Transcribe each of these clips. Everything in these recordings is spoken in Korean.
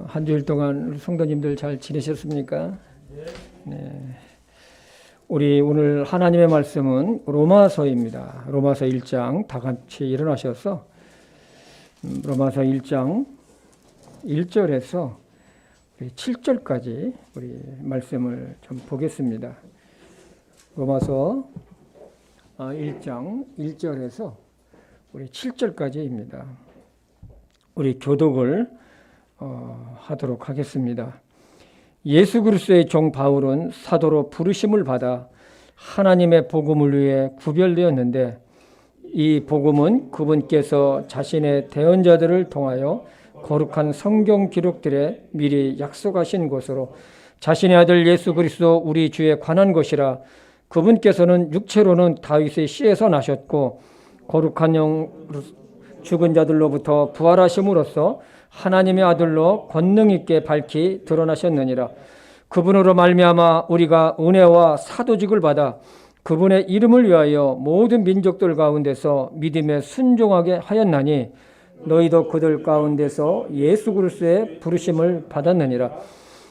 한 주일 동안 성도님들 잘 지내셨습니까? 네. 우리 오늘 하나님의 말씀은 로마서입니다. 로마서 1장 다 같이 일어나셔서 로마서 1장 1절에서 7절까지 우리 말씀을 좀 보겠습니다. 로마서 1장 1절에서 우리 7절까지입니다. 우리 교독을 하도록 하겠습니다. 예수 그리스도의 종 바울은 사도로 부르심을 받아 하나님의 복음을 위해 구별되었는데 이 복음은 그분께서 자신의 대언자들을 통하여 거룩한 성경 기록들에 미리 약속하신 것으로 자신의 아들 예수 그리스도 우리 주에 관한 것이라. 그분께서는 육체로는 다윗의 씨에서 나셨고 거룩한 영으로 죽은 자들로부터 부활하심으로써 하나님의 아들로 권능 있게 밝히 드러나셨느니라. 그분으로 말미암아 우리가 은혜와 사도직을 받아 그분의 이름을 위하여 모든 민족들 가운데서 믿음에 순종하게 하였나니 너희도 그들 가운데서 예수 그리스도의 부르심을 받았느니라.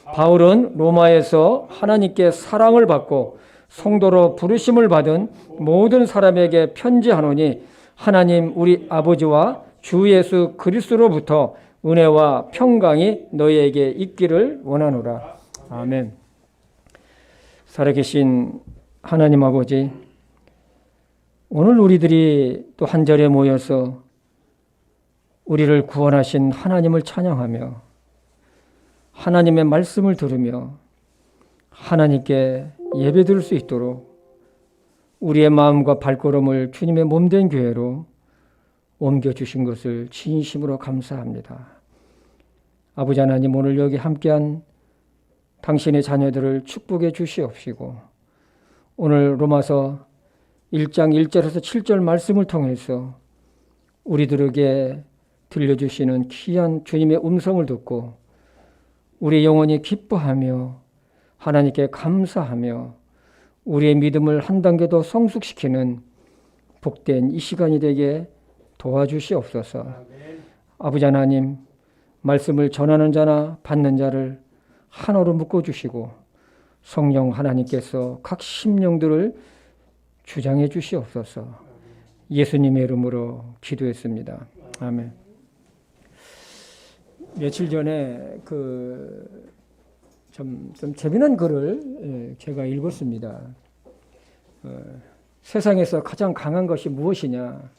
바울은 로마에서 하나님께 사랑을 받고 성도로 부르심을 받은 모든 사람에게 편지하노니 하나님 우리 아버지와 주 예수 그리스도로부터 은혜와 평강이 너희에게 있기를 원하노라. 아멘. 살아계신 하나님 아버지, 오늘 우리들이 또 한 자리에 모여서 우리를 구원하신 하나님을 찬양하며 하나님의 말씀을 들으며 하나님께 예배드릴 수 있도록 우리의 마음과 발걸음을 주님의 몸된 교회로 옮겨주신 것을 진심으로 감사합니다. 아버지 하나님, 오늘 여기 함께한 당신의 자녀들을 축복해 주시옵시고 오늘 로마서 1장 1절에서 7절 말씀을 통해서 우리들에게 들려주시는 귀한 주님의 음성을 듣고 우리 영혼이 기뻐하며 하나님께 감사하며 우리의 믿음을 한 단계 더 성숙시키는 복된 이 시간이 되게 도와주시옵소서. 아버지 하나님, 말씀을 전하는 자나 받는 자를 하나로 묶어주시고 성령 하나님께서 각 심령들을 주장해 주시옵소서. 예수님의 이름으로 기도했습니다. 아멘. 며칠 전에 좀 재미난 글을 제가 읽었습니다. 세상에서 가장 강한 것이 무엇이냐?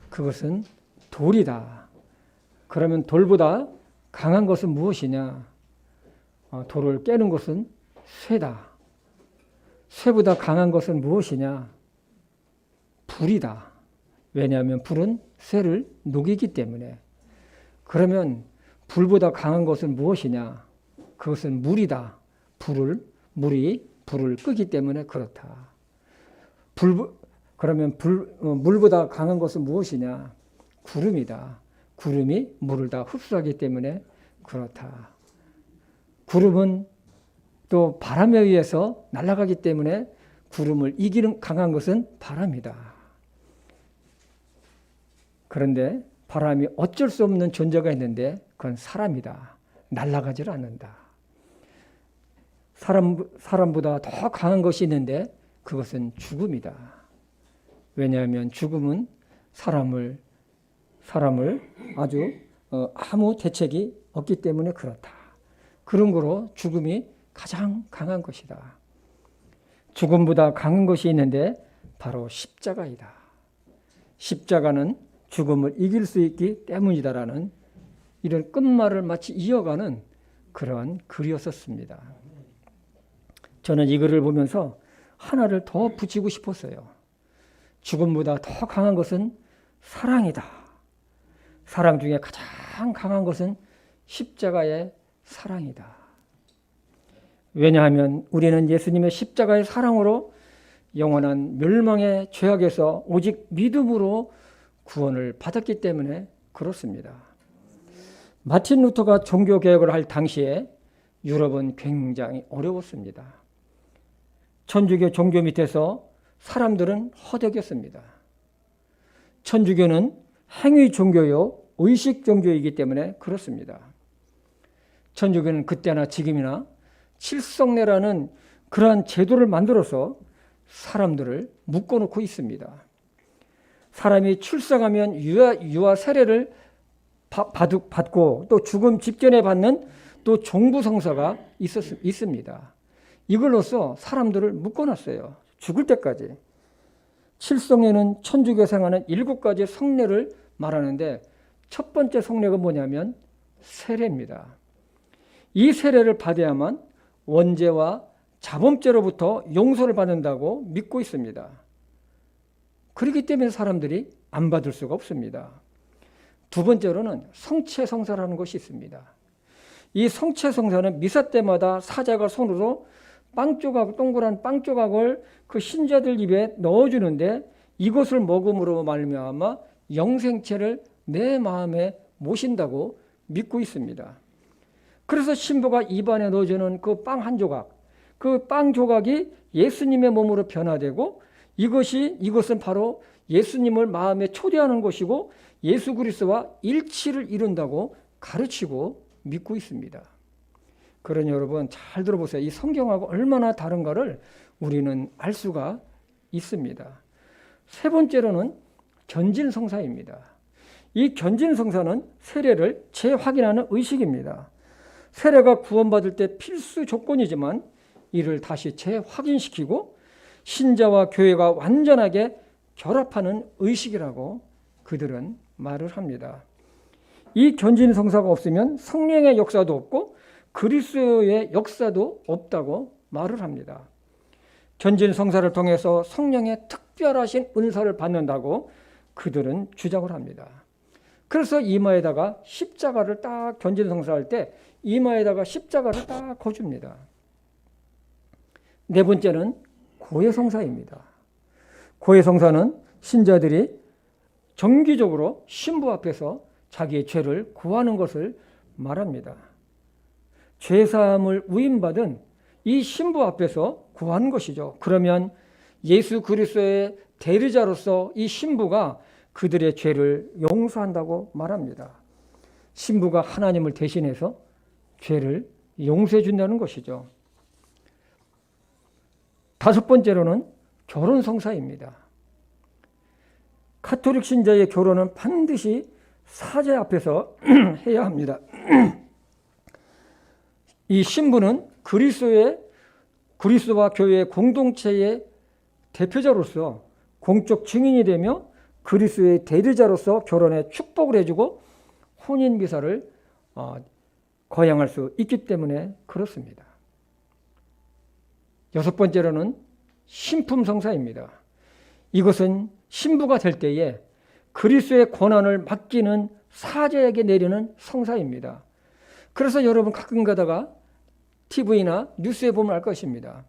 그것은 돌이다. 그러면 돌보다 강한 것은 무엇이냐? 돌을 깨는 것은 쇠다. 쇠보다 강한 것은 무엇이냐? 불이다. 왜냐하면 불은 쇠를 녹이기 때문에. 그러면 불보다 강한 것은 무엇이냐? 그것은 물이다. 물이 불을 끄기 때문에 그렇다. 그러면 물보다 강한 것은 무엇이냐? 구름이다. 구름이 물을 다 흡수하기 때문에 그렇다. 구름은 또 바람에 의해서 날아가기 때문에 구름을 이기는 강한 것은 바람이다. 그런데 바람이 어쩔 수 없는 존재가 있는데 그건 사람이다. 날아가질 않는다. 사람보다 더 강한 것이 있는데 그것은 죽음이다. 왜냐하면 죽음은 사람을 아주 아무 대책이 없기 때문에 그렇다. 그런 거로 죽음이 가장 강한 것이다. 죽음보다 강한 것이 있는데 바로 십자가이다. 십자가는 죽음을 이길 수 있기 때문이다라는 이런 끝말을 마치 이어가는 그러한 글이었었습니다. 저는 이 글을 보면서 하나를 더 붙이고 싶었어요. 죽음보다 더 강한 것은 사랑이다. 사랑 중에 가장 강한 것은 십자가의 사랑이다. 왜냐하면 우리는 예수님의 십자가의 사랑으로 영원한 멸망의 죄악에서 오직 믿음으로 구원을 받았기 때문에 그렇습니다. 마틴 루터가 종교개혁을 할 당시에 유럽은 굉장히 어려웠습니다. 천주교 종교 밑에서 사람들은 허덕였습니다. 천주교는 행위 종교요 의식 종교이기 때문에 그렇습니다. 천주교는 그때나 지금이나 칠성례라는 그러한 제도를 만들어서 사람들을 묶어놓고 있습니다. 사람이 출생하면 유아 세례를 받고 또 죽음 직전에 받는 또 종부성사가 있습니다. 이걸로써 사람들을 묶어놨어요. 죽을 때까지. 칠성례는 천주교 생활은 7가지 성례를 말하는데 첫 번째 성례가 뭐냐면 세례입니다. 이 세례를 받아야만 원죄와 자범죄로부터 용서를 받는다고 믿고 있습니다. 그렇기 때문에 사람들이 안 받을 수가 없습니다. 두 번째로는 성체성사라는 것이 있습니다. 이 성체성사는 미사 때마다 사자가 손으로 동그란 빵 조각을 그 신자들 입에 넣어주는데 이것을 먹음으로 말미암아 영생체를 내 마음에 모신다고 믿고 있습니다. 그래서 신부가 입안에 넣어주는 그 빵 한 조각, 그 빵 조각이 예수님의 몸으로 변화되고 이것은 바로 예수님을 마음에 초대하는 것이고 예수 그리스도와 일치를 이룬다고 가르치고 믿고 있습니다. 그러니 여러분 잘 들어보세요. 이 성경하고 얼마나 다른가를 우리는 알 수가 있습니다. 세 번째로는 견진성사입니다. 이 견진성사는 세례를 재확인하는 의식입니다. 세례가 구원받을 때 필수 조건이지만 이를 다시 재확인시키고 신자와 교회가 완전하게 결합하는 의식이라고 그들은 말을 합니다. 이 견진성사가 없으면 성령의 역사도 없고 그리스도의 역사도 없다고 말을 합니다. 견진성사를 통해서 성령의 특별하신 은사를 받는다고 그들은 주장을 합니다. 그래서 이마에다가 십자가를 딱 견진성사할 때 이마에다가 십자가를 딱 거줍니다. 네 번째는 고해성사입니다. 고해성사는 신자들이 정기적으로 신부 앞에서 자기의 죄를 구하는 것을 말합니다. 죄사함을 위임받은 이 신부 앞에서 구하는 것이죠. 그러면 예수 그리스도의 대리자로서 이 신부가 그들의 죄를 용서한다고 말합니다. 신부가 하나님을 대신해서 죄를 용서해 준다는 것이죠. 다섯 번째로는 결혼성사입니다. 가톨릭 신자의 결혼은 반드시 사제 앞에서 해야 합니다. 이 신부는 그리스도와 교회의 공동체의 대표자로서 공적 증인이 되며 그리스도의 대리자로서 결혼에 축복을 해주고 혼인미사를 거행할 수 있기 때문에 그렇습니다. 여섯 번째로는 신품성사입니다. 이것은 신부가 될 때에 그리스도의 권한을 맡기는 사제에게 내리는 성사입니다. 그래서 여러분 가끔 가다가 TV나 뉴스에 보면 알 것입니다.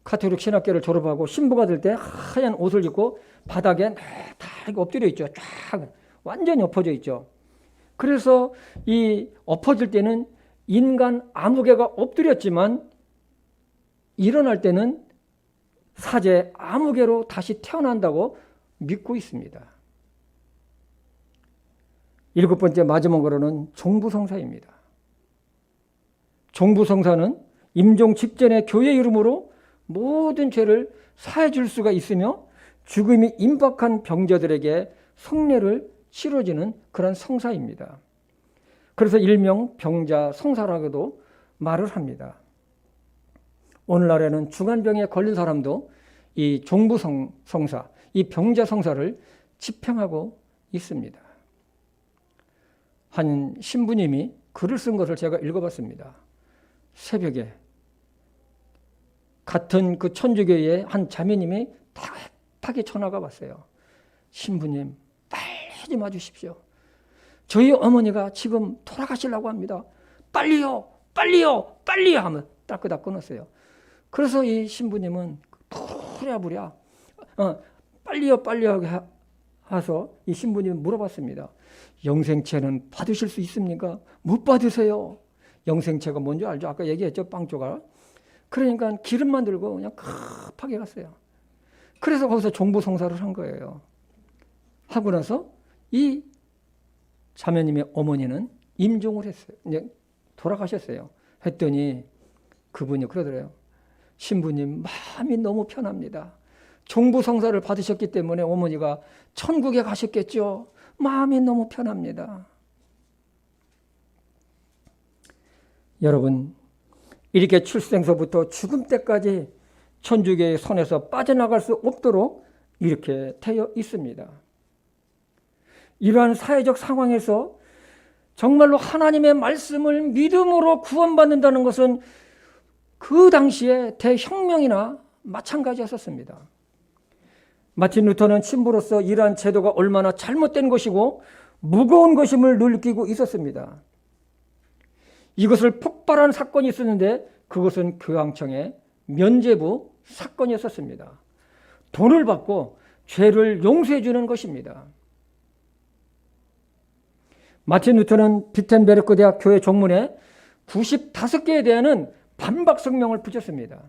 가톨릭 신학교를 졸업하고 신부가 될 때 하얀 옷을 입고 바닥에 다 엎드려 있죠. 쫙 완전히 엎어져 있죠. 그래서 이 엎어질 때는 인간 아무개가 엎드렸지만 일어날 때는 사제 아무개로 다시 태어난다고 믿고 있습니다. 일곱 번째 마지막으로는 종부성사입니다. 종부성사는 임종 직전에 교회 이름으로 모든 죄를 사해 줄 수가 있으며 죽음이 임박한 병자들에게 성례를 치러지는 그런 성사입니다. 그래서 일명 병자 성사라고도 말을 합니다. 오늘날에는 중환병에 걸린 사람도 이 종부성사, 이 병자 성사를 집행하고 있습니다. 한 신부님이 글을 쓴 것을 제가 읽어봤습니다. 새벽에 같은 그 천주교의 한 자매님이 답답하게 전화가 왔어요. 신부님, 빨리 좀 와주십시오. 저희 어머니가 지금 돌아가시려고 합니다. 빨리요, 빨리요, 빨리요 하면 따끄닥 끊었어요. 그래서 이 신부님은 부랴부랴 빨리요, 빨리요 해서 이 신부님이 물어봤습니다. 영생체는 받으실 수 있습니까? 못 받으세요. 영생체가 뭔지 알죠? 아까 얘기했죠, 빵 조각. 그러니까 기름만 들고 그냥 급하게 갔어요. 그래서 거기서 종부성사를 한 거예요. 하고 나서 이 자매님의 어머니는 임종을 했어요. 이제 돌아가셨어요. 했더니 그분이 그러더래요. 신부님, 마음이 너무 편합니다. 종부성사를 받으셨기 때문에 어머니가 천국에 가셨겠죠. 마음이 너무 편합니다. 여러분, 이렇게 출생서부터 죽음 때까지 천주교의 손에서 빠져나갈 수 없도록 이렇게 되어 있습니다. 이러한 사회적 상황에서 정말로 하나님의 말씀을 믿음으로 구원받는다는 것은 그 당시에 대혁명이나 마찬가지였었습니다. 마틴 루터는 신부로서 이러한 제도가 얼마나 잘못된 것이고 무거운 것임을 느끼고 있었습니다. 이것을 폭발한 사건이 있었는데 그것은 교황청의 면죄부 사건이었습니다. 돈을 받고 죄를 용서해 주는 것입니다. 마틴 루터는 비텐베르크 대학 교회 종문에 95개에 대한 반박 성명을 붙였습니다.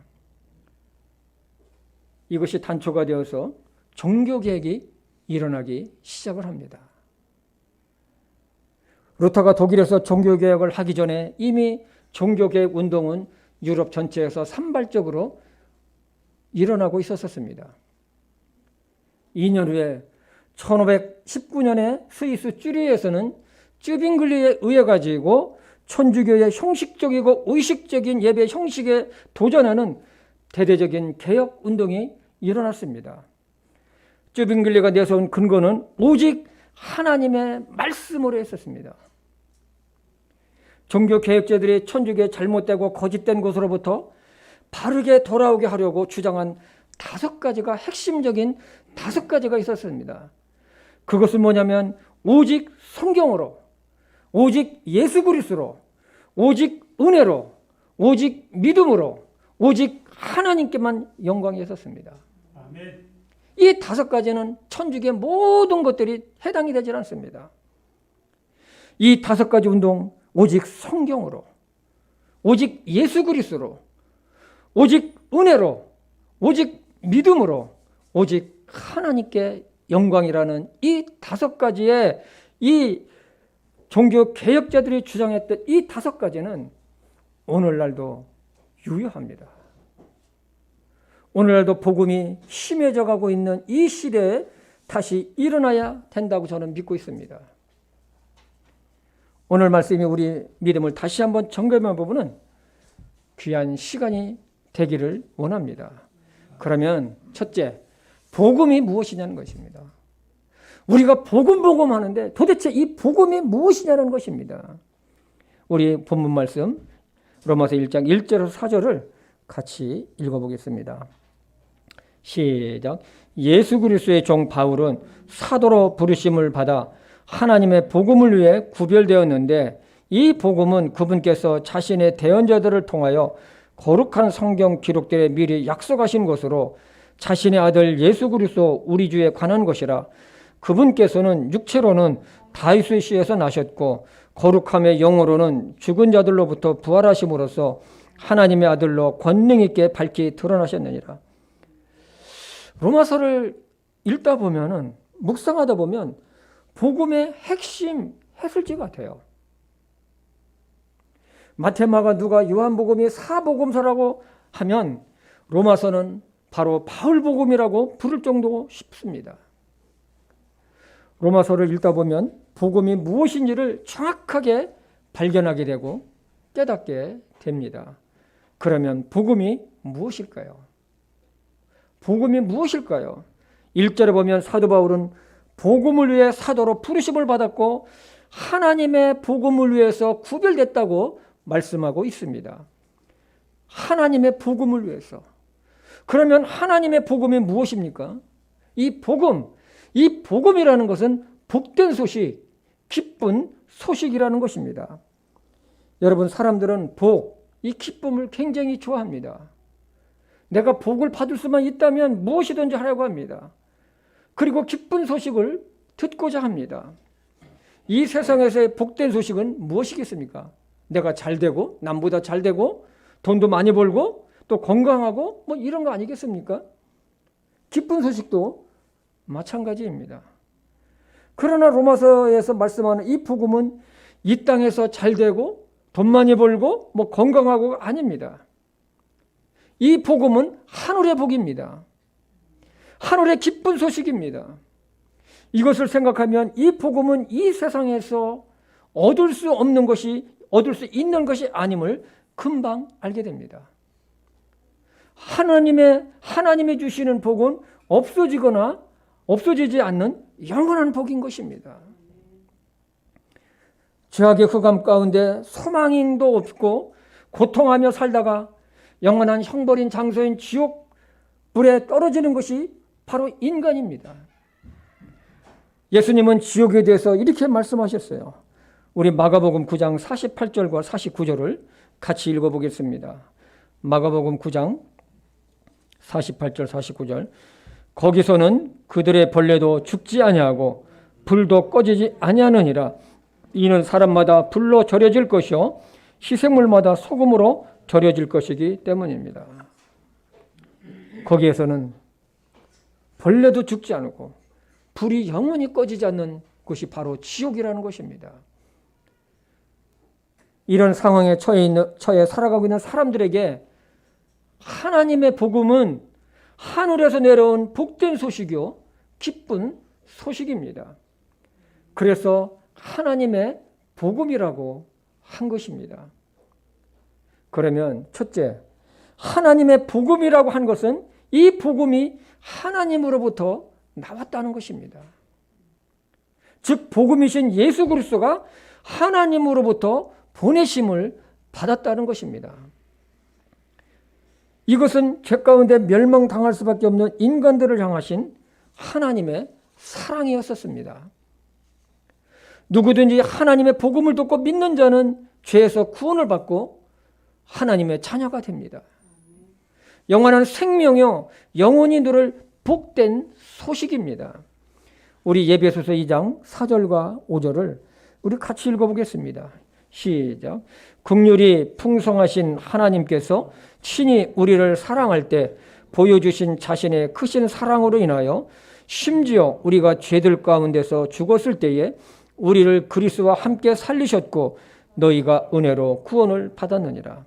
이것이 단초가 되어서 종교개혁이 일어나기 시작을 합니다. 루터가 독일에서 종교개혁을 하기 전에 이미 종교개혁 운동은 유럽 전체에서 산발적으로 일어나고 있었습니다. 2년 후에 1519년에 스위스 쭈리히에서는 쯔빙글리에 의해 가지고 천주교의 형식적이고 의식적인 예배 형식에 도전하는 대대적인 개혁 운동이 일어났습니다. 쯔빙글리가 내세운 근거는 오직 하나님의 말씀으로 했었습니다. 종교 개혁자들이 천주교의 잘못되고 거짓된 것으로부터 바르게 돌아오게 하려고 주장한 5가지가 핵심적인 5가지가 있었습니다. 그것은 뭐냐면 오직 성경으로, 오직 예수 그리스도로, 오직 은혜로, 오직 믿음으로, 오직 하나님께만 영광이 있었습니다. 아멘. 이 5가지는 천주교의 모든 것들이 해당이 되지 않습니다. 이 5가지 운동, 오직 성경으로, 오직 예수 그리스도로, 오직 은혜로, 오직 믿음으로, 오직 하나님께 영광이라는 이 5가지의 이 종교 개혁자들이 주장했던 이 5가지는 오늘날도 유효합니다. 오늘날도 복음이 심해져 가고 있는 이 시대에 다시 일어나야 된다고 저는 믿고 있습니다. 오늘 말씀이 우리 믿음을 다시 한번 점검해 보면 귀한 시간이 되기를 원합니다. 그러면 첫째, 복음이 무엇이냐는 것입니다. 우리가 복음 하는데 도대체 이 복음이 무엇이냐는 것입니다. 우리 본문 말씀 로마서 1장 1절에서 4절을 같이 읽어보겠습니다. 시작. 예수 그리스도의 종 바울은 사도로 부르심을 받아 하나님의 복음을 위해 구별되었는데 이 복음은 그분께서 자신의 대언자들을 통하여 거룩한 성경 기록들에 미리 약속하신 것으로 자신의 아들 예수 그리스도 우리 주에 관한 것이라. 그분께서는 육체로는 다윗의 씨에서 나셨고 거룩함의 영으로는 죽은 자들로부터 부활하심으로써 하나님의 아들로 권능 있게 밝히 드러나셨느니라. 로마서를 읽다 보면은 묵상하다 보면 복음의 핵심 해설지 같아요. 마태, 마가, 누가, 요한복음이 사복음서라고 하면 로마서는 바로 바울복음이라고 부를 정도로 쉽습니다. 로마서를 읽다 보면 복음이 무엇인지를 정확하게 발견하게 되고 깨닫게 됩니다. 그러면 복음이 무엇일까요? 복음이 무엇일까요? 1절에 보면 사도 바울은 복음을 위해 사도로 부르심을 받았고 하나님의 복음을 위해서 구별됐다고 말씀하고 있습니다. 하나님의 복음을 위해서. 그러면 하나님의 복음이 무엇입니까? 이 복음이라는 것은 복된 소식, 기쁜 소식이라는 것입니다. 여러분, 사람들은 이 기쁨을 굉장히 좋아합니다. 내가 복을 받을 수만 있다면 무엇이든지 하려고 합니다. 그리고 기쁜 소식을 듣고자 합니다. 이 세상에서의 복된 소식은 무엇이겠습니까? 내가 잘되고 남보다 잘되고 돈도 많이 벌고 또 건강하고 뭐 이런 거 아니겠습니까? 기쁜 소식도 마찬가지입니다. 그러나 로마서에서 말씀하는 이 복음은 이 땅에서 잘되고 돈 많이 벌고 뭐 건강하고가 아닙니다. 이 복음은 하늘의 복입니다. 하늘의 기쁜 소식입니다. 이것을 생각하면 이 복음은 이 세상에서 얻을 수 없는 것이, 얻을 수 있는 것이 아님을 금방 알게 됩니다. 하나님이 주시는 복은 없어지거나 없어지지 않는 영원한 복인 것입니다. 죄악의 흑암 가운데 소망도 없고 고통하며 살다가 영원한 형벌인 장소인 지옥 불에 떨어지는 것이 바로 인간입니다. 예수님은 지옥에 대해서 이렇게 말씀하셨어요. 우리 마가복음 9장 48절과 49절을 같이 읽어보겠습니다. 마가복음 9장 48절 49절. 거기서는 그들의 벌레도 죽지 아니하고 불도 꺼지지 아니하느니라. 이는 사람마다 불로 절여질 것이요 희생물마다 소금으로 절여질 것이기 때문입니다. 거기에서는 벌레도 죽지 않고 불이 영원히 꺼지지 않는 곳이 바로 지옥이라는 것입니다. 이런 상황에 처해 살아가고 있는 사람들에게 하나님의 복음은 하늘에서 내려온 복된 소식이요 기쁜 소식입니다. 그래서 하나님의 복음이라고 한 것입니다. 그러면 첫째, 하나님의 복음이라고 한 것은 이 복음이 하나님으로부터 나왔다는 것입니다. 즉 복음이신 예수 그리스도가 하나님으로부터 보내심을 받았다는 것입니다. 이것은 죄 가운데 멸망당할 수밖에 없는 인간들을 향하신 하나님의 사랑이었었습니다. 누구든지 하나님의 복음을 듣고 믿는 자는 죄에서 구원을 받고 하나님의 자녀가 됩니다. 영원한 생명이요 영원히 누릴 복된 소식입니다. 우리 예배소서 2장 4절과 5절을 우리 같이 읽어보겠습니다. 시작. 긍휼이 풍성하신 하나님께서 친히 우리를 사랑할 때 보여주신 자신의 크신 사랑으로 인하여 심지어 우리가 죄들 가운데서 죽었을 때에 우리를 그리스도와 함께 살리셨고 너희가 은혜로 구원을 받았느니라.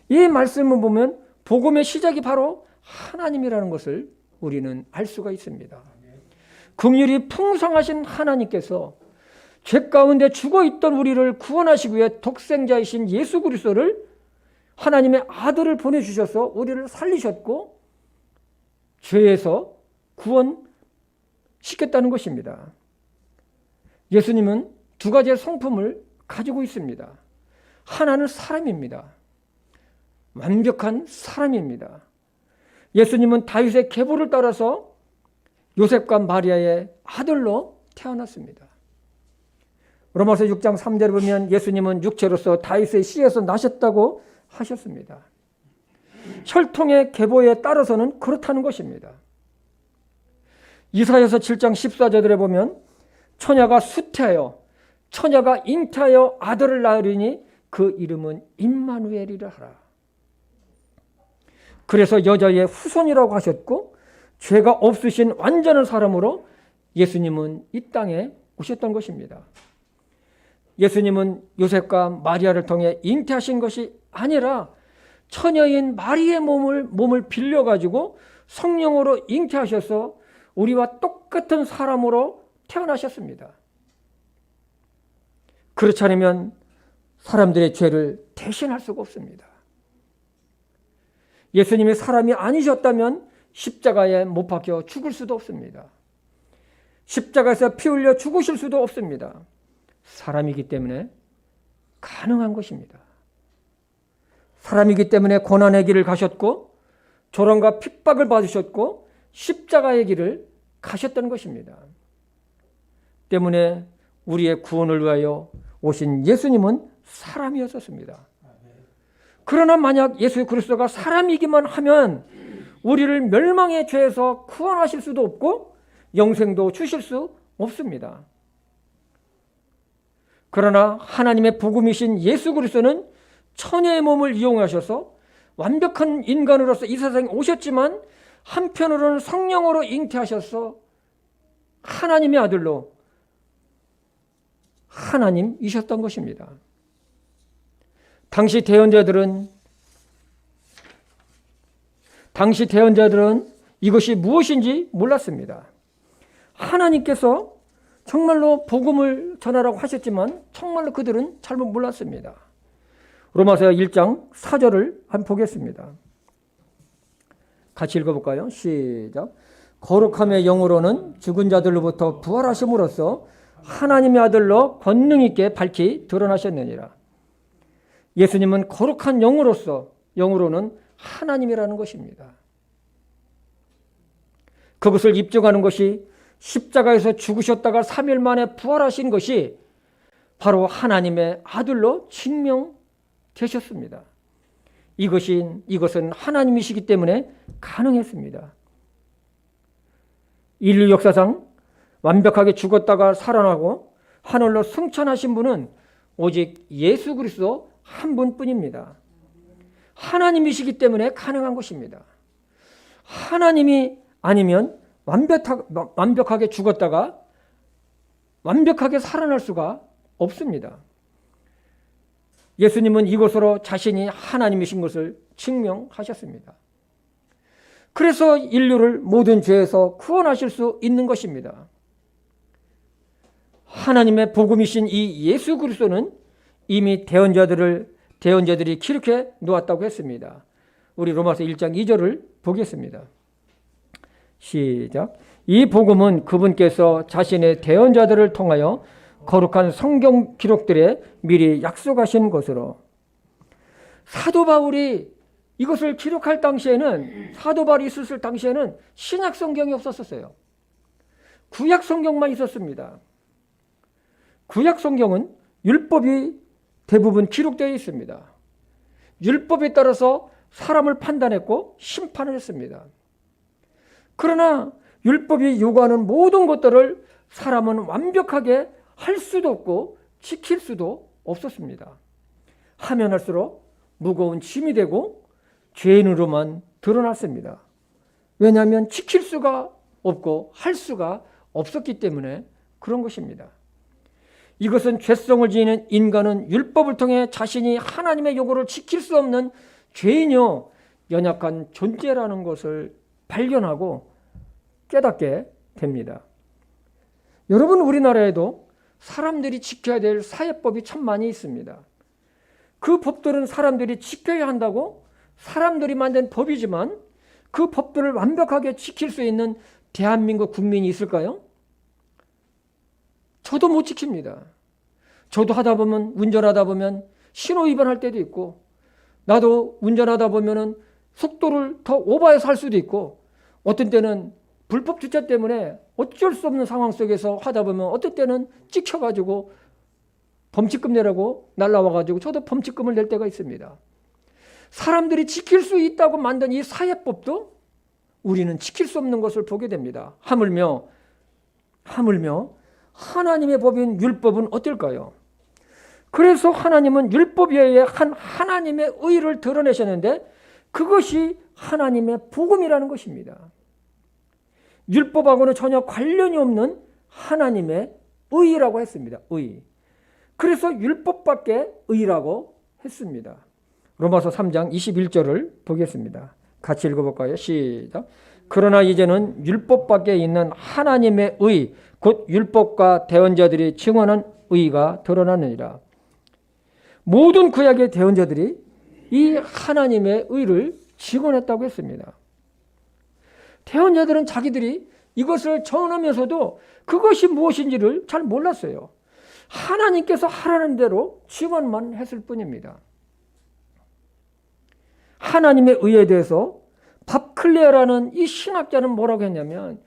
이 말씀을 보면 복음의 시작이 바로 하나님이라는 것을 우리는 알 수가 있습니다. 긍휼이 풍성하신 하나님께서 죄 가운데 죽어있던 우리를 구원하시기 위해 독생자이신 예수 그리스도를 하나님의 아들을 보내주셔서 우리를 살리셨고 죄에서 구원시켰다는 것입니다. 예수님은 두 가지의 성품을 가지고 있습니다. 하나는 사람입니다. 완벽한 사람입니다. 예수님은 다윗의 계보를 따라서 요셉과 마리아의 아들로 태어났습니다. 로마서 6장 3절에 보면 예수님은 육체로서 다윗의 씨에서 나셨다고 하셨습니다. 혈통의 계보에 따라서는 그렇다는 것입니다. 이사야서 7장 14절에 보면 처녀가 수태하여 처녀가 잉태하여 아들을 낳으리니 그 이름은 임마누엘이라 하라. 그래서 여자의 후손이라고 하셨고 죄가 없으신 완전한 사람으로 예수님은 이 땅에 오셨던 것입니다. 예수님은 요셉과 마리아를 통해 잉태하신 것이 아니라 처녀인 마리아의 몸을 빌려가지고 성령으로 잉태하셔서 우리와 똑같은 사람으로 태어나셨습니다. 그렇지 않으면 사람들의 죄를 대신할 수가 없습니다. 예수님이 사람이 아니셨다면 십자가에 못 박혀 죽을 수도 없습니다. 십자가에서 피 흘려 죽으실 수도 없습니다. 사람이기 때문에 가능한 것입니다. 사람이기 때문에 고난의 길을 가셨고 조롱과 핍박을 받으셨고 십자가의 길을 가셨던 것입니다. 때문에 우리의 구원을 위하여 오신 예수님은 사람이었었습니다. 그러나 만약 예수 그리스도가 사람이기만 하면 우리를 멸망의 죄에서 구원하실 수도 없고 영생도 주실 수 없습니다. 그러나 하나님의 복음이신 예수 그리스도는 처녀의 몸을 이용하셔서 완벽한 인간으로서 이 세상에 오셨지만 한편으로는 성령으로 잉태하셔서 하나님의 아들로 하나님이셨던 것입니다. 당시 대언자들은 이것이 무엇인지 몰랐습니다. 하나님께서 정말로 복음을 전하라고 하셨지만 정말로 그들은 잘못 몰랐습니다. 로마서 1장 4절을 한번 보겠습니다. 같이 읽어볼까요? 시작. 거룩함의 영으로는 죽은 자들로부터 부활하심으로써 하나님의 아들로 권능 있게 밝히 드러나셨느니라. 예수님은 거룩한 영으로는 하나님이라는 것입니다. 그것을 입증하는 것이 십자가에서 죽으셨다가 3일 만에 부활하신 것이 바로 하나님의 아들로 증명되셨습니다. 이것은 하나님이시기 때문에 가능했습니다. 인류 역사상 완벽하게 죽었다가 살아나고 하늘로 승천하신 분은 오직 예수 그리스도 한 분뿐입니다. 하나님이시기 때문에 가능한 것입니다. 하나님이 아니면 완벽하게 죽었다가 완벽하게 살아날 수가 없습니다. 예수님은 이것으로 자신이 하나님이신 것을 증명하셨습니다. 그래서 인류를 모든 죄에서 구원하실 수 있는 것입니다. 하나님의 복음이신 이 예수 그리스도는 이미 대언자들이 기록해 놓았다고 했습니다. 우리 로마서 1장 2절을 보겠습니다. 시작. 이 복음은 그분께서 자신의 대언자들을 통하여 거룩한 성경 기록들에 미리 약속하신 것으로. 사도 바울이 이것을 기록할 당시에는, 사도 바울이 있었을 당시에는 신약 성경이 없었어요. 구약 성경만 있었습니다. 구약 성경은 율법이 대부분 기록되어 있습니다. 율법에 따라서 사람을 판단했고 심판을 했습니다. 그러나 율법이 요구하는 모든 것들을 사람은 완벽하게 할 수도 없고 지킬 수도 없었습니다. 하면 할수록 무거운 짐이 되고 죄인으로만 드러났습니다. 왜냐하면 지킬 수가 없고 할 수가 없었기 때문에 그런 것입니다. 이것은 죄성을 지니는 인간은 율법을 통해 자신이 하나님의 요구를 지킬 수 없는 죄인이요 연약한 존재라는 것을 발견하고 깨닫게 됩니다. 여러분, 우리나라에도 사람들이 지켜야 될 사회법이 참 많이 있습니다. 그 법들은 사람들이 지켜야 한다고 사람들이 만든 법이지만 그 법들을 완벽하게 지킬 수 있는 대한민국 국민이 있을까요? 저도 못 지킵니다. 저도 운전하다 보면 신호 위반할 때도 있고, 나도 운전하다 보면은 속도를 더 오버해서 할 수도 있고, 어떤 때는 불법 주차 때문에 어쩔 수 없는 상황 속에서 하다 보면 어떤 때는 찍혀가지고 범칙금 내라고 날라와가지고 저도 범칙금을 낼 때가 있습니다. 사람들이 지킬 수 있다고 만든 이 사회법도 우리는 지킬 수 없는 것을 보게 됩니다. 하물며 하나님의 법인 율법은 어떨까요? 그래서 하나님은 율법 외에 하나님의 의를 드러내셨는데 그것이 하나님의 복음이라는 것입니다. 율법하고는 전혀 관련이 없는 하나님의 의라고 했습니다. 의. 그래서 율법밖에 의라고 했습니다. 로마서 3장 21절을 보겠습니다. 같이 읽어볼까요? 시작. 그러나 이제는 율법밖에 있는 하나님의 의, 곧 율법과 대언자들이 증언한 의가 드러나느니라. 모든 구약의 대언자들이 이 하나님의 의를 증언했다고 했습니다. 대언자들은 자기들이 이것을 전하면서도 그것이 무엇인지를 잘 몰랐어요. 하나님께서 하라는 대로 증언만 했을 뿐입니다. 하나님의 의에 대해서 밥클레어라는 이 신학자는 뭐라고 했냐면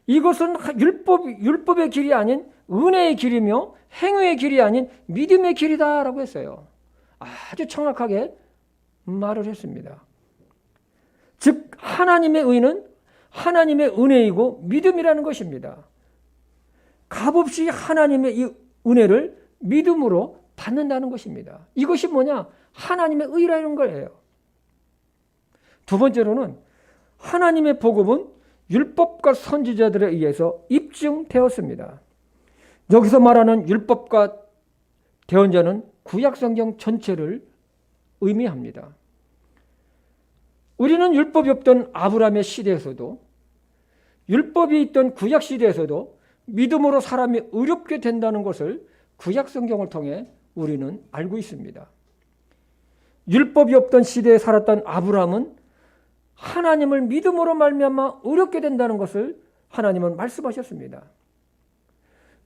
이것은 율법의 길이 아닌 은혜의 길이며 행위의 길이 아닌 믿음의 길이다라고 했어요. 아주 정확하게 말을 했습니다. 즉 하나님의 의는 하나님의 은혜이고 믿음이라는 것입니다. 값없이 하나님의 이 은혜를 믿음으로 받는다는 것입니다. 이것이 뭐냐? 하나님의 의라는 거예요. 두 번째로는 하나님의 복음은 율법과 선지자들에 의해서 입증되었습니다. 여기서 말하는 율법과 대언자는 구약성경 전체를 의미합니다. 우리는 율법이 없던 아브라함의 시대에서도 율법이 있던 구약 시대에서도 믿음으로 사람이 의롭게 된다는 것을 구약 성경을 통해 우리는 알고 있습니다. 율법이 없던 시대에 살았던 아브라함은 하나님을 믿음으로 말미암아 의롭게 된다는 것을 하나님은 말씀하셨습니다.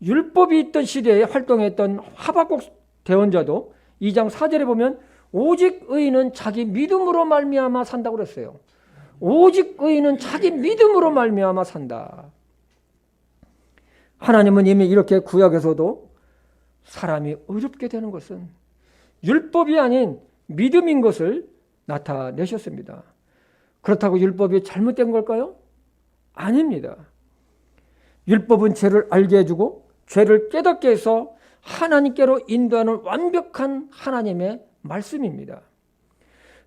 율법이 있던 시대에 활동했던 하박국 대언자도 2장 4절에 보면 오직 의인은 자기 믿음으로 말미암아 산다고 그랬어요. 오직 의인은 자기 믿음으로 말미암아 산다. 하나님은 이미 이렇게 구약에서도 사람이 의롭게 되는 것은 율법이 아닌 믿음인 것을 나타내셨습니다. 그렇다고 율법이 잘못된 걸까요? 아닙니다. 율법은 죄를 알게 해주고 죄를 깨닫게 해서 하나님께로 인도하는 완벽한 하나님의 말씀입니다.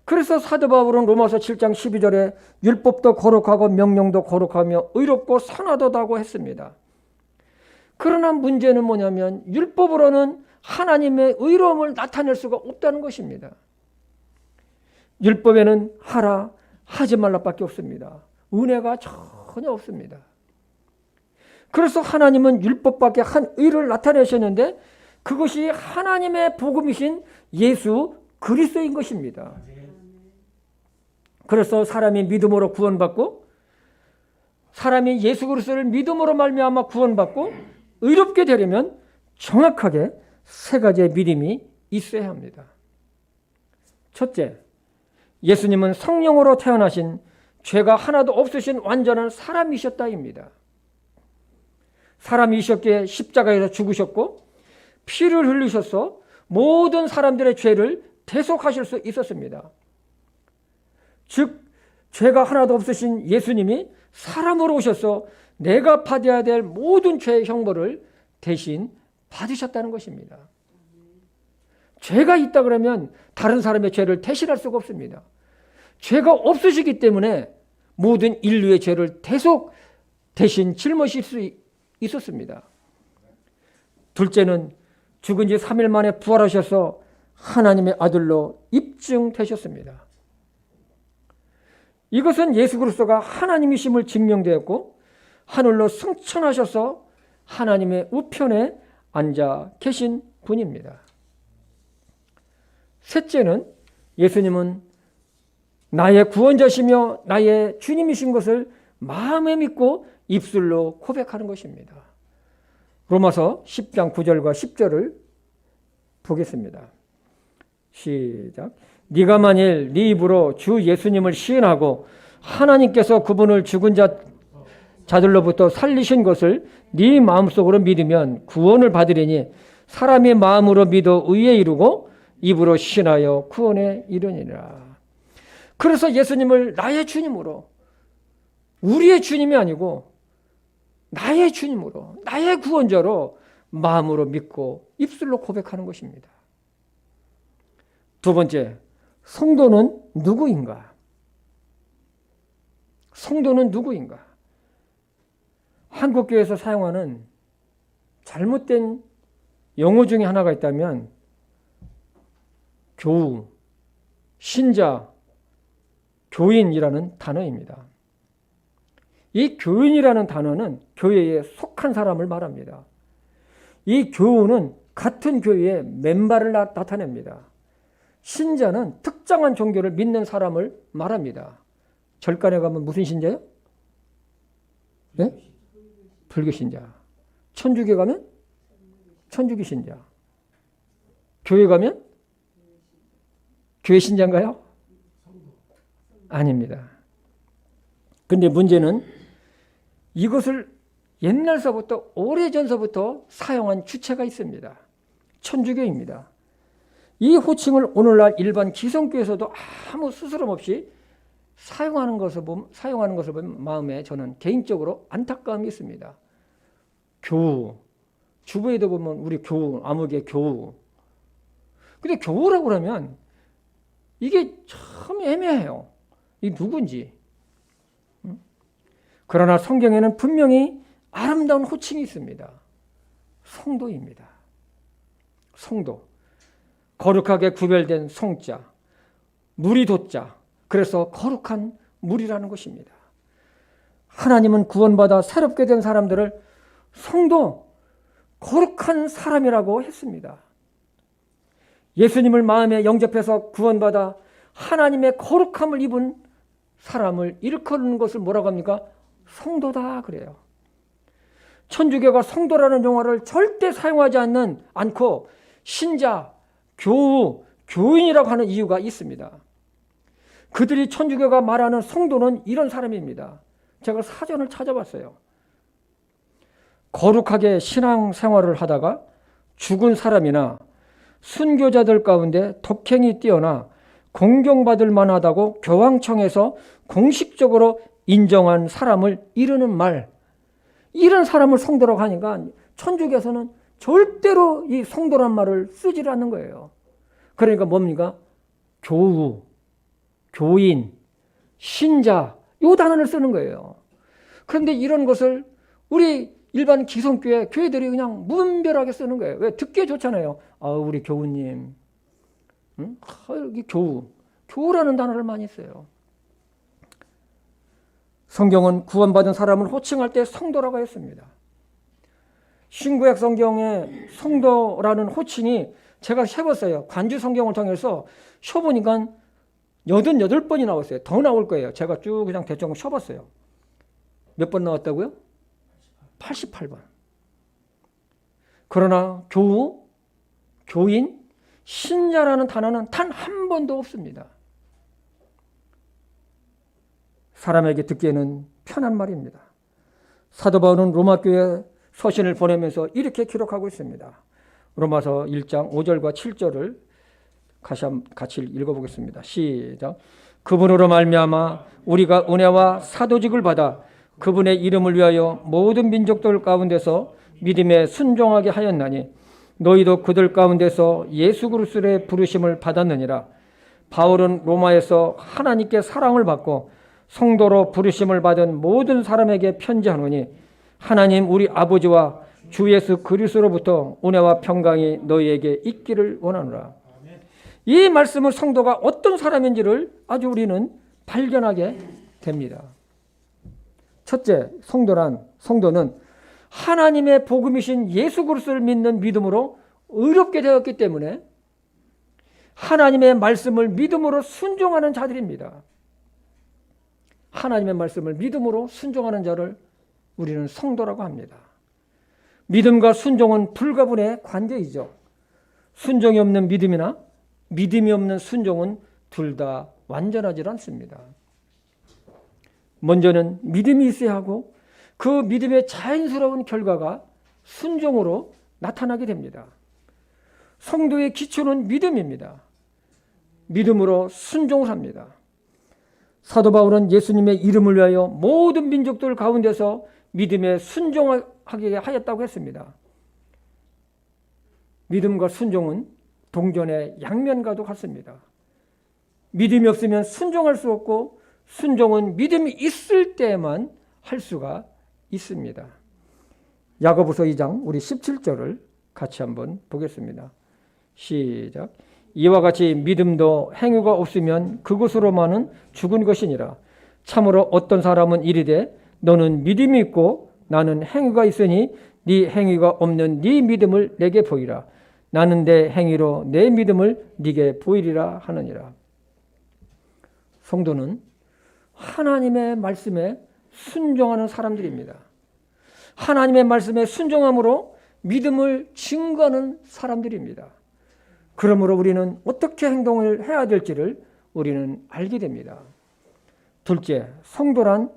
그래서 사도 바울은 로마서 7장 12절에 율법도 거룩하고 명령도 거룩하며 의롭고 선하도다고 했습니다. 그러나 문제는 뭐냐면 율법으로는 하나님의 의로움을 나타낼 수가 없다는 것입니다. 율법에는 하라 하지 말라밖에 없습니다. 은혜가 전혀 없습니다. 그래서 하나님은 율법밖에 한 의를 나타내셨는데 그것이 하나님의 복음이신 예수 그리스도인 것입니다. 그래서 사람이 믿음으로 구원받고 사람이 예수 그리스도를 믿음으로 말미암아 구원받고 의롭게 되려면 정확하게 세 가지의 믿음이 있어야 합니다. 첫째, 예수님은 성령으로 태어나신 죄가 하나도 없으신 완전한 사람이셨다입니다. 사람이셨기에 십자가에서 죽으셨고 피를 흘리셔서 모든 사람들의 죄를 대속하실 수 있었습니다. 즉 죄가 하나도 없으신 예수님이 사람으로 오셔서 내가 받아야 될 모든 죄의 형벌을 대신 받으셨다는 것입니다. 죄가 있다 그러면 다른 사람의 죄를 대신할 수가 없습니다. 죄가 없으시기 때문에 모든 인류의 죄를 대신 짊어질 수 있었습니다. 둘째는 죽은 지 3일 만에 부활하셔서 하나님의 아들로 입증되셨습니다. 이것은 예수 그리스도가 하나님이심을 증명되었고 하늘로 승천하셔서 하나님의 우편에 앉아 계신 분입니다. 셋째는 예수님은 나의 구원자시며 나의 주님이신 것을 마음에 믿고 입술로 고백하는 것입니다. 로마서 10장 9절과 10절을 보겠습니다. 시작. 네가 만일 네 입으로 주 예수님을 시인하고 하나님께서 그분을 죽은 자들로부터 살리신 것을 네 마음속으로 믿으면 구원을 받으리니 사람이 마음으로 믿어 의에 이르고 입으로 시인하여 구원에 이르니라. 그래서 예수님을 나의 주님으로, 우리의 주님이 아니고 나의 주님으로, 나의 구원자로 마음으로 믿고 입술로 고백하는 것입니다. 두 번째, 성도는 누구인가? 성도는 누구인가? 한국교회에서 사용하는 잘못된 용어 중에 하나가 있다면 교우, 신자, 교인이라는 단어입니다. 이 교인이라는 단어는 교회에 속한 사람을 말합니다. 이 교우는 같은 교회의 멤버를 나타냅니다. 신자는 특정한 종교를 믿는 사람을 말합니다. 절간에 가면 무슨 신자요? 네? 불교 신자. 천주교 가면 천주교 신자. 교회 가면 교회 신자인가요? 아닙니다. 근데 문제는 이것을 옛날서부터 오래전서부터 사용한 주체가 있습니다. 천주교입니다. 이 호칭을 오늘날 일반 기성교에서도 아무 스스럼 없이 사용하는 것을 보면 마음에 저는 개인적으로 안타까움이 있습니다. 교우, 주부에도 보면 우리 교우, 아무개 교우. 근데 교우라고 그러면 이게 참 애매해요. 이 누군지. 그러나 성경에는 분명히 아름다운 호칭이 있습니다. 성도입니다. 성도. 거룩하게 구별된 성자, 물이 돋자. 그래서 거룩한 물이라는 것입니다. 하나님은 구원받아 새롭게 된 사람들을 성도, 거룩한 사람이라고 했습니다. 예수님을 마음에 영접해서 구원받아 하나님의 거룩함을 입은 사람을 일컫는 것을 뭐라고 합니까? 성도다 그래요. 천주교가 성도라는 용어를 절대 사용하지 않고 신자, 교우, 교인이라고 하는 이유가 있습니다. 그들이 천주교가 말하는 성도는 이런 사람입니다. 제가 사전을 찾아봤어요. 거룩하게 신앙생활을 하다가 죽은 사람이나 순교자들 가운데 독행이 뛰어나 공경받을 만하다고 교황청에서 공식적으로 인정한 사람을 이르는 말, 이런 사람을 성도라고 하니까 천주교에서는 절대로 이 성도란 말을 쓰지 않는 거예요. 그러니까 뭡니까? 교우, 교인, 신자, 이 단어를 쓰는 거예요. 그런데 이런 것을 우리 일반 기성교회 교회들이 그냥 무분별하게 쓰는 거예요. 왜? 듣기에 좋잖아요. 우리 교우님, 여기 교우라는 단어를 많이 써요. 성경은 구원받은 사람을 호칭할 때 성도라고 했습니다. 신구약 성경에 성도라는 호칭이 제가 해봤어요. 관주 성경을 통해서 쉬어보니까 88번이 나왔어요. 더 나올 거예요. 제가 쭉 그냥 대충 쉬어봤어요. 몇 번 나왔다고요? 88번. 그러나 교우, 교인, 신자라는 단어는 단 한 번도 없습니다. 사람에게 듣기에는 편한 말입니다. 사도 바울은 로마교회 서신을 보내면서 이렇게 기록하고 있습니다. 로마서 1장 5절과 7절을 같이 읽어보겠습니다. 시작. 그분으로 말미암아 우리가 은혜와 사도직을 받아 그분의 이름을 위하여 모든 민족들 가운데서 믿음에 순종하게 하였나니 너희도 그들 가운데서 예수 그리스도의 부르심을 받았느니라. 바울은 로마에서 하나님께 사랑을 받고 성도로 부르심을 받은 모든 사람에게 편지하노니 하나님 우리 아버지와 주 예수 그리스도로부터 은혜와 평강이 너희에게 있기를 원하노라. 이 말씀은 성도가 어떤 사람인지를 아주 우리는 발견하게 됩니다. 첫째, 성도는 하나님의 복음이신 예수 그리스도를 믿는 믿음으로 의롭게 되었기 때문에 하나님의 말씀을 믿음으로 순종하는 자들입니다. 하나님의 말씀을 믿음으로 순종하는 자를 우리는 성도라고 합니다. 믿음과 순종은 불가분의 관계이죠. 순종이 없는 믿음이나 믿음이 없는 순종은 둘 다 완전하지 않습니다. 먼저는 믿음이 있어야 하고 그 믿음의 자연스러운 결과가 순종으로 나타나게 됩니다. 성도의 기초는 믿음입니다. 믿음으로 순종을 합니다. 사도 바울은 예수님의 이름을 위하여 모든 민족들 가운데서 믿음에 순종하게 하였다고 했습니다. 믿음과 순종은 동전의 양면과도 같습니다. 믿음이 없으면 순종할 수 없고 순종은 믿음이 있을 때만 할 수가 있습니다. 야고보서 2장 우리 17절을 같이 한번 보겠습니다. 시작. 이와 같이 믿음도 행위가 없으면 그것으로만은 죽은 것이니라. 참으로 어떤 사람은 이르되 너는 믿음이 있고 나는 행위가 있으니 네 행위가 없는 네 믿음을 내게 보이라. 나는 내 행위로 내 믿음을 네게 보이리라 하느니라. 성도는 하나님의 말씀에 순종하는 사람들입니다. 하나님의 말씀에 순종함으로 믿음을 증거하는 사람들입니다. 그러므로 우리는 어떻게 행동을 해야 될지를 우리는 알게 됩니다. 둘째, 성도란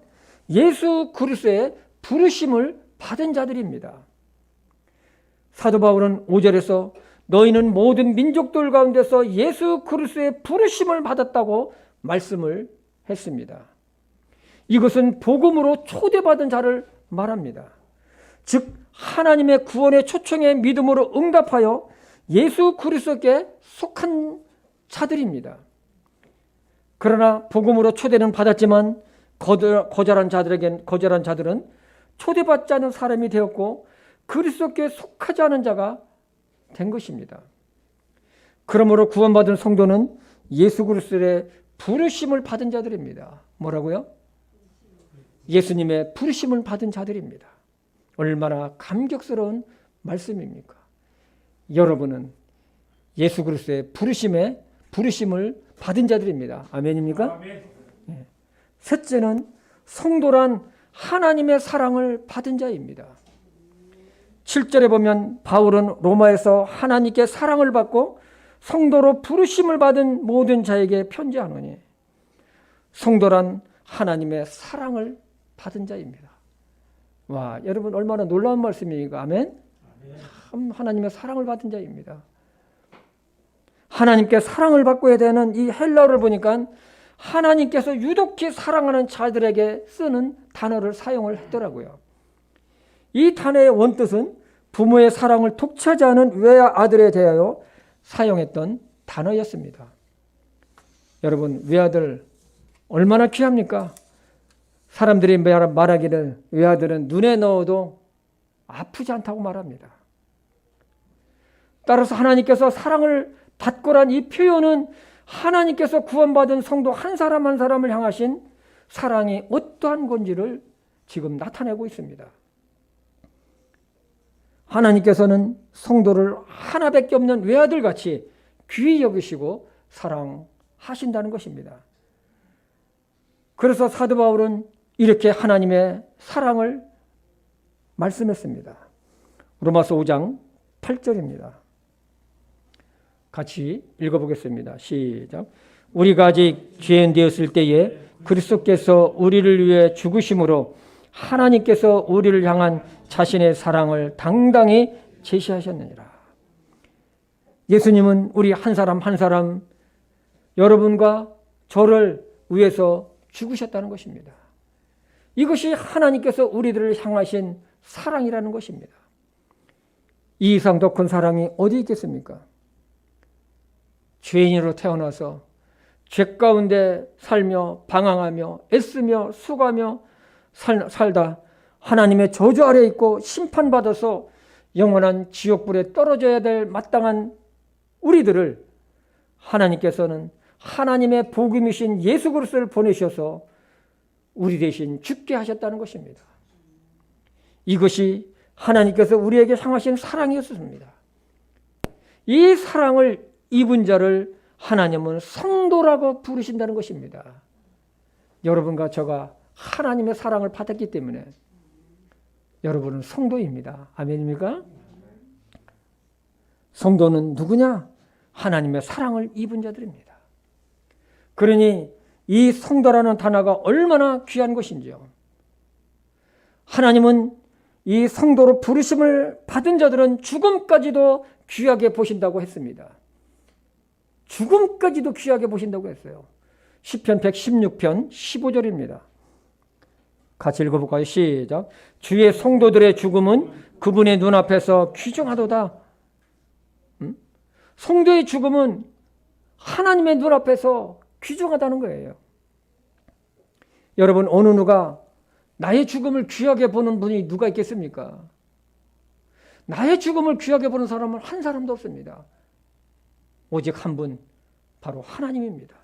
예수 그리스도의 부르심을 받은 자들입니다. 사도 바울은 5절에서 너희는 모든 민족들 가운데서 예수 그리스도의 부르심을 받았다고 말씀을 했습니다. 이것은 복음으로 초대받은 자를 말합니다. 즉 하나님의 구원의 초청에 믿음으로 응답하여 예수 그리스도께 속한 자들입니다. 그러나 복음으로 초대는 받았지만 거절한 자들은 초대받지 않은 사람이 되었고 그리스도께 속하지 않은 자가 된 것입니다. 그러므로 구원받은 성도는 예수 그리스도의 부르심을 받은 자들입니다. 뭐라고요? 예수님의 부르심을 받은 자들입니다. 얼마나 감격스러운 말씀입니까? 여러분은 예수 그리스도의 부르심을 받은 자들입니다. 아멘입니까? 아멘. 네. 셋째는 성도란 하나님의 사랑을 받은 자입니다. 7절에 보면 바울은 로마에서 하나님께 사랑을 받고 성도로 부르심을 받은 모든 자에게 편지하노니 성도란 하나님의 사랑을 받은 자입니다. 와, 여러분 얼마나 놀라운 말씀입니까? 아멘? 참 하나님의 사랑을 받은 자입니다. 하나님께 사랑을 받고야 되는 이 헬라어를 보니까 하나님께서 유독히 사랑하는 자들에게 쓰는 단어를 사용을 했더라고요. 이 단어의 원뜻은 부모의 사랑을 독차지하는 외아 아들에 대하여 사용했던 단어였습니다. 여러분, 외아들 얼마나 귀합니까? 사람들이 말하기를 외아들은 눈에 넣어도 아프지 않다고 말합니다. 따라서 하나님께서 사랑을 받고란 이 표현은 하나님께서 구원받은 성도 한 사람 한 사람을 향하신 사랑이 어떠한 건지를 지금 나타내고 있습니다. 하나님께서는 성도를 하나밖에 없는 외아들같이 귀히 여기시고 사랑하신다는 것입니다. 그래서 사도 바울은 이렇게 하나님의 사랑을 말씀했습니다. 로마서 5장 8절입니다. 같이 읽어보겠습니다. 시작. 우리가 아직 죄인 되었을 때에 그리스도께서 우리를 위해 죽으심으로 하나님께서 우리를 향한 자신의 사랑을 당당히 제시하셨느니라. 예수님은 우리 한 사람 한 사람 여러분과 저를 위해서 죽으셨다는 것입니다. 이것이 하나님께서 우리들을 향하신 사랑이라는 것입니다. 이 이상 더 큰 사랑이 어디 있겠습니까? 죄인으로 태어나서 죄 가운데 살며 방황하며 애쓰며 수고하며 살다 하나님의 저주 아래 있고 심판받아서 영원한 지옥불에 떨어져야 될 마땅한 우리들을 하나님께서는 하나님의 복음이신 예수 그리스도를 보내셔서 우리 대신 죽게 하셨다는 것입니다. 이것이 하나님께서 우리에게 향하신 사랑이었습니다. 이 사랑을 입은 자를 하나님은 성도라고 부르신다는 것입니다. 여러분과 저가 하나님의 사랑을 받았기 때문에 여러분은 성도입니다. 아멘입니까? 성도는 누구냐? 하나님의 사랑을 입은 자들입니다. 그러니 이 성도라는 단어가 얼마나 귀한 것인지요. 하나님은 이 성도로 부르심을 받은 자들은 죽음까지도 귀하게 보신다고 했습니다. 죽음까지도 귀하게 보신다고 했어요. 시편 116편 15절입니다. 같이 읽어볼까요? 시작. 주의 성도들의 죽음은 그분의 눈앞에서 귀중하도다. 성도의 죽음은 하나님의 눈앞에서 귀중하다는 거예요. 여러분, 어느 누가 나의 죽음을 귀하게 보는 분이 누가 있겠습니까? 나의 죽음을 귀하게 보는 사람은 한 사람도 없습니다. 오직 한 분, 바로 하나님입니다.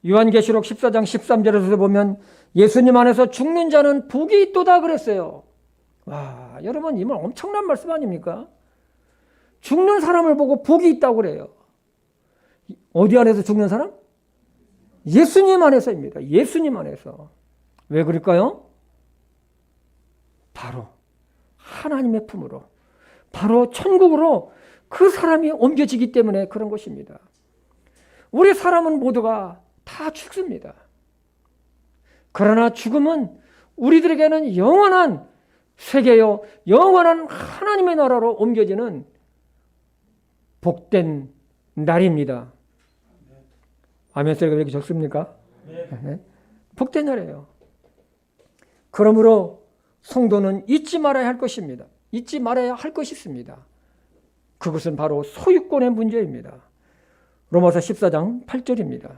요한계시록 14장 13절에서 보면 예수님 안에서 죽는 자는 복이 있도다 그랬어요. 와, 여러분, 이 말 엄청난 말씀 아닙니까? 죽는 사람을 보고 복이 있다고 그래요. 어디 안에서 죽는 사람? 예수님 안에서입니다. 예수님 안에서. 왜 그럴까요? 바로 하나님의 품으로, 바로 천국으로 그 사람이 옮겨지기 때문에 그런 것입니다. 우리 사람은 모두가 다 죽습니다. 그러나 죽음은 우리들에게는 영원한 세계요, 영원한 하나님의 나라로 옮겨지는 복된 날입니다. 아멘 소리가 왜 이렇게 적습니까? 네. 복된 날이에요. 그러므로 성도는 잊지 말아야 할 것입니다. 잊지 말아야 할 것이 있습니다. 그것은 바로 소유권의 문제입니다. 로마서 14장 8절입니다.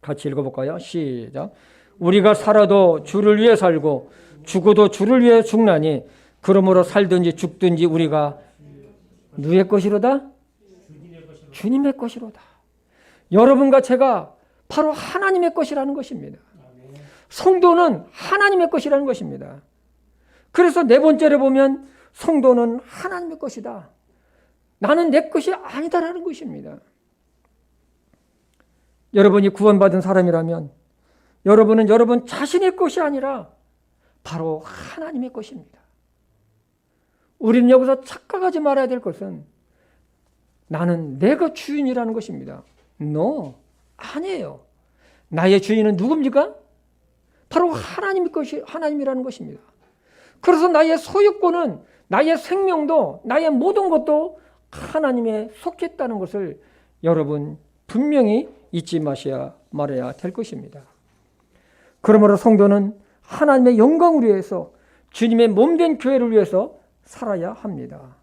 같이 읽어볼까요? 시작. 우리가 살아도 주를 위해 살고 죽어도 주를 위해 죽나니 그러므로 살든지 죽든지 우리가 누구의 것이로다? 주님의 것이로다. 여러분과 제가 바로 하나님의 것이라는 것입니다. 성도는 하나님의 것이라는 것입니다. 그래서 네 번째로 보면 성도는 하나님의 것이다. 나는 내 것이 아니다라는 것입니다. 여러분이 구원받은 사람이라면 여러분은 여러분 자신의 것이 아니라 바로 하나님의 것입니다. 우리는 여기서 착각하지 말아야 될 것은 나는 내가 주인이라는 것입니다. No, 아니에요. 나의 주인은 누굽니까? 바로 하나님의 것이 하나님이라는 것입니다. 그래서 나의 소유권은 나의 생명도 나의 모든 것도 하나님에 속했다는 것을 여러분 분명히 잊지 마셔야 말아야 될 것입니다. 그러므로 성도는 하나님의 영광을 위해서 주님의 몸된 교회를 위해서 살아야 합니다.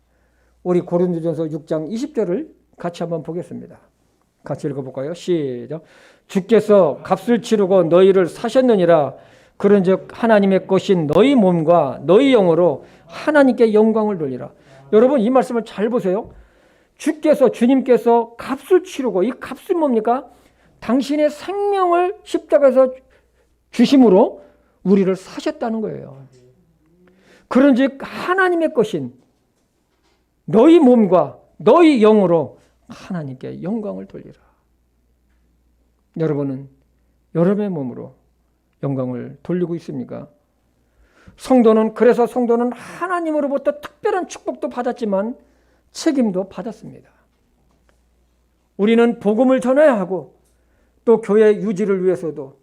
우리 고린도전서 6장 20절을 같이 한번 보겠습니다. 같이 읽어볼까요? 시작. 주께서 값을 치르고 너희를 사셨느니라. 그런즉 하나님의 것인 너희 몸과 너희 영으로 하나님께 영광을 돌리라. 여러분 이 말씀을 잘 보세요. 주님께서 값을 치르고, 이 값은 뭡니까? 당신의 생명을 십자가에서 주심으로 우리를 사셨다는 거예요. 그런즉 하나님의 것인 너희 몸과 너희 영으로 하나님께 영광을 돌리라. 여러분은 여러분의 몸으로 영광을 돌리고 있습니까? 그래서 성도는 하나님으로부터 특별한 축복도 받았지만 책임도 받았습니다. 우리는 복음을 전해야 하고 또 교회 유지를 위해서도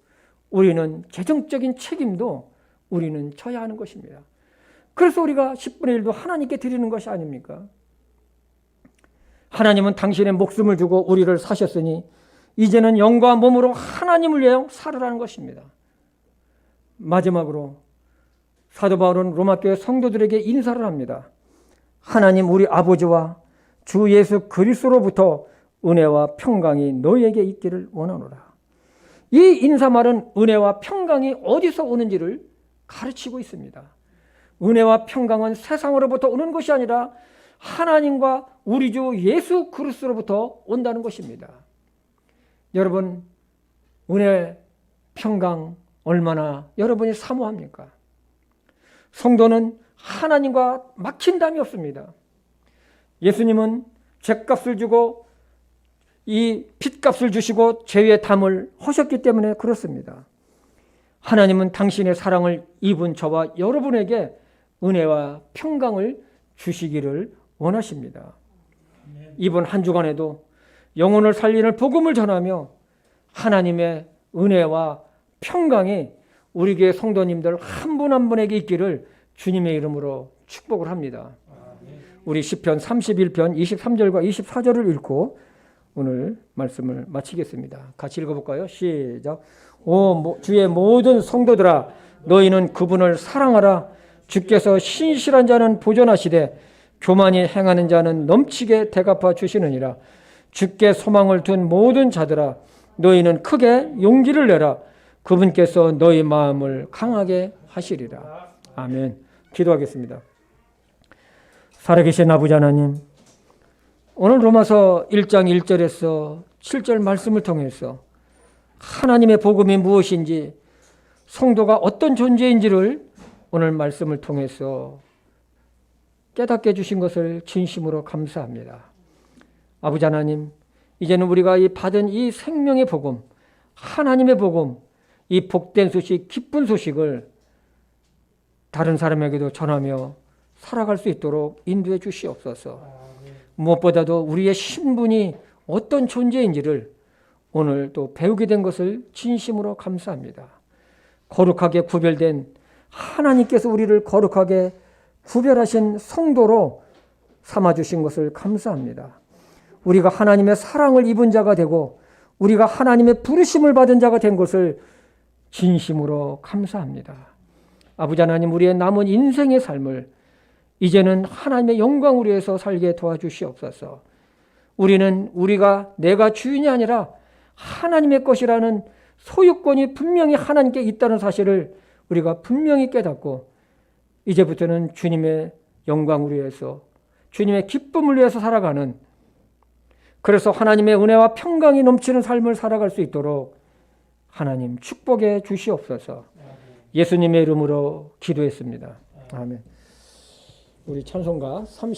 우리는 재정적인 책임도 우리는 져야 하는 것입니다. 그래서 우리가 10분의 1도 하나님께 드리는 것이 아닙니까? 하나님은 당신의 목숨을 주고 우리를 사셨으니 이제는 영과 몸으로 하나님을 위하여 살으라는 것입니다. 마지막으로 사도 바울은 로마교회 성도들에게 인사를 합니다. 하나님 우리 아버지와 주 예수 그리스도로부터 은혜와 평강이 너희에게 있기를 원하노라. 이 인사말은 은혜와 평강이 어디서 오는지를 가르치고 있습니다. 은혜와 평강은 세상으로부터 오는 것이 아니라 하나님과 우리 주 예수 그리스도로부터 온다는 것입니다. 여러분, 은혜, 평강 얼마나 여러분이 사모합니까? 성도는 하나님과 막힌 담이 없습니다. 예수님은 죗값을 주고 이 핏값을 주시고 죄의 담을 하셨기 때문에 그렇습니다. 하나님은 당신의 사랑을 입은 저와 여러분에게 은혜와 평강을 주시기를 원하십니다. 이번 한 주간에도 영혼을 살리는 복음을 전하며 하나님의 은혜와 평강이 우리 교회 성도님들 한 분 한 분에게 있기를 주님의 이름으로 축복을 합니다. 우리 시편 31편 23절과 24절을 읽고 오늘 말씀을 마치겠습니다. 같이 읽어볼까요? 시작. 주의 모든 성도들아 너희는 그분을 사랑하라. 주께서 신실한 자는 보존하시되 교만히 행하는 자는 넘치게 대갚아 주시느니라. 주께 소망을 둔 모든 자들아 너희는 크게 용기를 내라. 그분께서 너희 마음을 강하게 하시리라. 아멘. 기도하겠습니다. 살아계신 아버지 하나님, 오늘 로마서 1장 1절에서 7절 말씀을 통해서 하나님의 복음이 무엇인지, 성도가 어떤 존재인지를 오늘 말씀을 통해서 깨닫게 해주신 것을 진심으로 감사합니다. 아버지 하나님, 이제는 우리가 받은 이 생명의 복음, 하나님의 복음, 이 복된 소식, 기쁜 소식을 다른 사람에게도 전하며 살아갈 수 있도록 인도해 주시옵소서. 무엇보다도 우리의 신분이 어떤 존재인지를 오늘 또 배우게 된 것을 진심으로 감사합니다. 거룩하게 구별된 하나님께서 우리를 거룩하게 구별하신 성도로 삼아주신 것을 감사합니다. 우리가 하나님의 사랑을 입은 자가 되고 우리가 하나님의 부르심을 받은 자가 된 것을 진심으로 감사합니다. 아버지 하나님, 우리의 남은 인생의 삶을 이제는 하나님의 영광을 위해서 살게 도와주시옵소서. 우리가 내가 주인이 아니라 하나님의 것이라는 소유권이 분명히 하나님께 있다는 사실을 우리가 분명히 깨닫고 이제부터는 주님의 영광을 위해서, 주님의 기쁨을 위해서 살아가는 그래서 하나님의 은혜와 평강이 넘치는 삶을 살아갈 수 있도록 하나님 축복해 주시옵소서. 예수님의 이름으로 기도했습니다. 아멘. 우리 찬송가 30